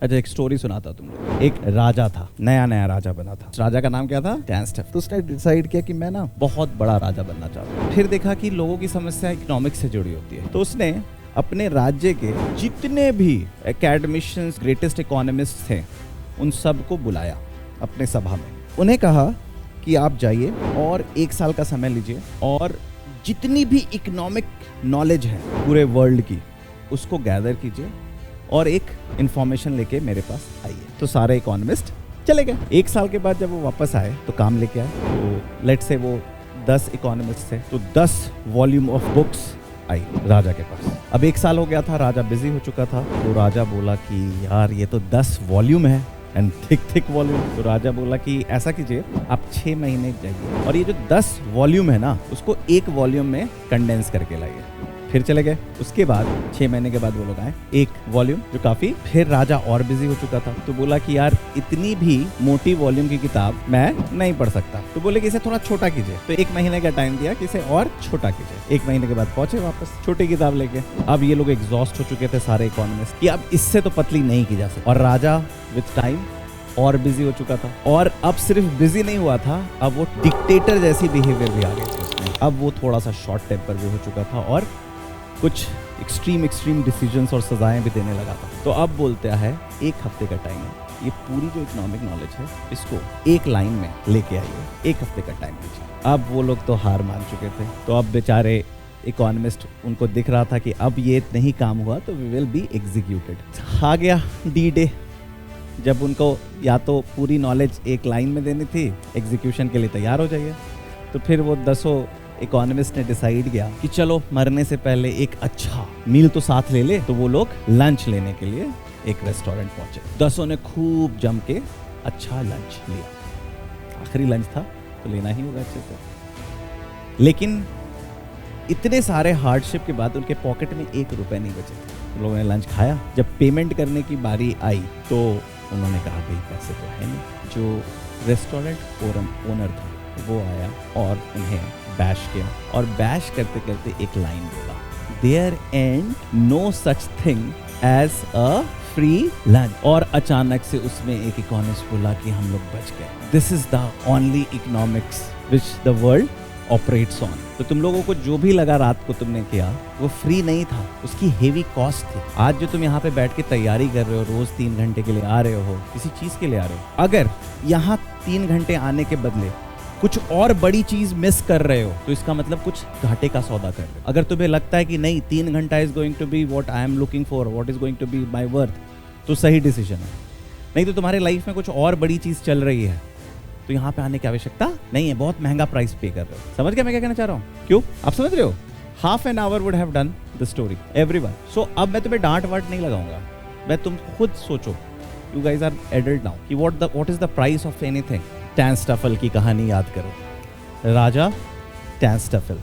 अच्छा, एक स्टोरी सुनाता तुमको। एक राजा था, नया नया राजा बना था। राजा का नाम क्या था? टैंस्टफ। तो उसने डिसाइड किया कि मैं ना बहुत बड़ा राजा बनना चाहता हूँ। फिर देखा कि लोगों की समस्या इकोनॉमिक्स से जुड़ी होती है, तो उसने अपने राज्य के जितने भी एकेडमिशियंस, ग्रेटेस्ट इकोनॉमिस्ट थे, उन सबको बुलाया अपने सभा में। उन्हें कहा कि आप जाइए और 1 साल का समय लीजिए और जितनी भी इकोनॉमिक नॉलेज है पूरे वर्ल्ड की, उसको गैदर कीजिए और एक इंफॉर्मेशन लेके मेरे पास आइए। तो सारे इकोनॉमिस्ट चले गए। 1 साल के बाद जब वो वापस आए तो काम लेके आए। तो लेट्स से वो 10 इकोनॉमिस्ट थे, तो 10 वॉल्यूम ऑफ बुक्स आई राजा के पास। अब 1 साल हो गया था, राजा बिजी हो चुका था। तो राजा बोला कि यार ये तो 10 वॉल्यूम है एंड थिक वॉल्यूम। तो राजा बोला कि ऐसा कीजिए, आप 6 महीने जाइए और ये जो 10 वॉल्यूम है ना, उसको 1 वॉल्यूम में कंडेंस करके लाइए। फिर चले गए। उसके बाद 6 महीने के बाद वो लोग आए, 1 वॉल्यूम जो काफी। फिर राजा और बिजी हो चुका था, तो बोला कि यार इतनी भी मोटी वॉल्यूम की किताब मैं नहीं पढ़ सकता। तो बोले कि इसे थोड़ा छोटा कीजिए। तो 1 महीने का टाइम दिया कि इसे और छोटा कीजिए। 1 महीने के बाद पहुंचे वापस छोटी किताब लेके। अब ये लोग एग्जॉस्ट हो चुके थे सारे इकोनॉमिस्ट कि अब इससे तो पतली नहीं की जा सकती। और राजा विथ टाइम और बिजी हो चुका था। और अब सिर्फ बिजी नहीं हुआ था, अब वो डिक्टेटर जैसी बिहेवियर भी आ गई थी उसमें। अब वो थोड़ा सा शॉर्ट टेम्पर भी हो चुका था और कुछ एक्सट्रीम डिसीजंस और सजाएं भी देने लगा था। तो अब बोलते हैं 1 हफ्ते का टाइम है, ये पूरी जो इकोनॉमिक नॉलेज है इसको 1 लाइन में लेके आइए, 1 हफ्ते का टाइम दीजिए। अब वो लोग तो हार मान चुके थे। तो अब बेचारे इकोनॉमिस्ट, उनको दिख रहा था कि अब ये नहीं काम हुआ तो वी विल बी एग्जीक्यूटेड। आ गया D-Day, जब उनको या तो पूरी नॉलेज 1 लाइन में देनी थी, एग्जीक्यूशन के लिए तैयार हो जाइए। तो फिर वो 10 इकोनॉमिस्ट ने डिसाइड किया कि चलो मरने से पहले एक अच्छा मील तो साथ ले ले। तो वो लोग लंच लेने के लिए एक रेस्टोरेंट पहुंचे। 10 ने खूब जम के अच्छा लंच लिया। आखिरी लंच था तो लेना ही होगा अच्छे से। लेकिन इतने सारे हार्डशिप के बाद उनके पॉकेट में 1 रुपए नहीं बचे थे। तो लोगों ने लंच खाया। जब पेमेंट करने की बारी आई तो उन्होंने कहा भाई पैसे तो है नहीं। जो रेस्टोरेंट ओनर था वो आया और उन्हें बैश किया, और बैश करते करते एक लाइन बोला, there and no such thing as a free lunch. और अचानक से उसमें एक इकोनॉमिस्ट बोला कि हम लोग बच गए। This is the only economics which the world operates on. तो तुम लोगों को जो भी लगा रात को तुमने किया वो फ्री नहीं था, उसकी हेवी कॉस्ट थी। आज जो तुम यहाँ पे बैठ के तैयारी कर रहे हो, रोज 3 घंटे के लिए आ रहे हो, किसी चीज के लिए आ रहे हो, अगर यहाँ 3 घंटे आने के बदले कुछ और बड़ी चीज मिस कर रहे हो तो इसका मतलब कुछ घाटे का सौदा कर रहे हो। अगर तुम्हें लगता है कि नहीं 3 घंटा is going to be what I am looking for, what is going to be my worth, तो सही डिसीजन है। नहीं तो तुम्हारे लाइफ में कुछ और बड़ी चीज चल रही है तो यहाँ पे आने की आवश्यकता नहीं है। बहुत महंगा प्राइस पे कर रहे हो। समझ गए मैं क्या कहना चाह रहा हूँ? क्यों आप समझ रहे हो? Half an hour would have done the story everyone. So अब मैं तुम्हें डांट वाट नहीं लगाऊंगा, मैं तुम खुद सोचो। You guys are adult now कि what is the price of anything. टैंस्टफल की कहानी याद करो। राजा टैंस्टफल,